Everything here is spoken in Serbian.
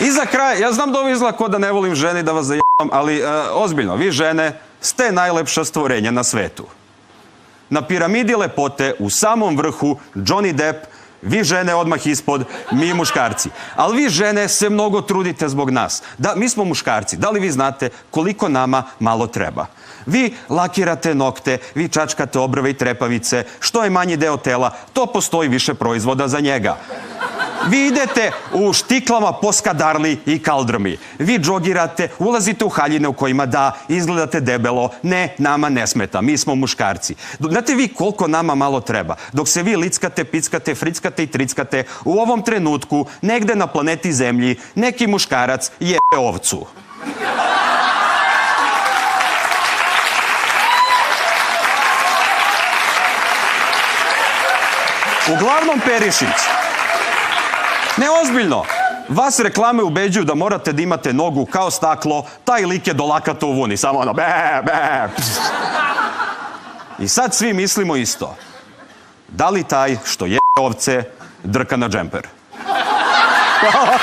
I za kraj, ja znam da ovo izgleda kao da ne volim žene da vas zajebam, ali ozbiljno, vi žene ste najlepša stvorenja na svetu. Na piramidi lepote, u samom vrhu, Johnny Depp, vi žene odmah ispod, mi muškarci. Ali vi žene se mnogo trudite zbog nas. Da, mi smo muškarci. Da li vi znate koliko nama malo treba? Vi lakirate nokte, vi čačkate obrve i trepavice. Što je manji deo tela, to postoji više proizvoda za njega. Vi idete u štiklama po skadarli i kaldrmi. Vi džogirate, ulazite u haljine u kojima da, izgledate debelo. Ne, nama ne smeta, mi smo muškarci. Znate vi koliko nama malo treba? Dok se vi lickate, pickate, frickate i trickate, u ovom trenutku, negde na planeti Zemlji, neki muškarac jebe ovcu. Uglavnom Perišić. Neozbiljno. Vas reklame ubeđuju da morate da imate nogu kao staklo, taj lik je do lakata u vuni, samo ono be, be. I sad svi mislimo isto. Da li taj što je ovce drka na džemper? Hvala.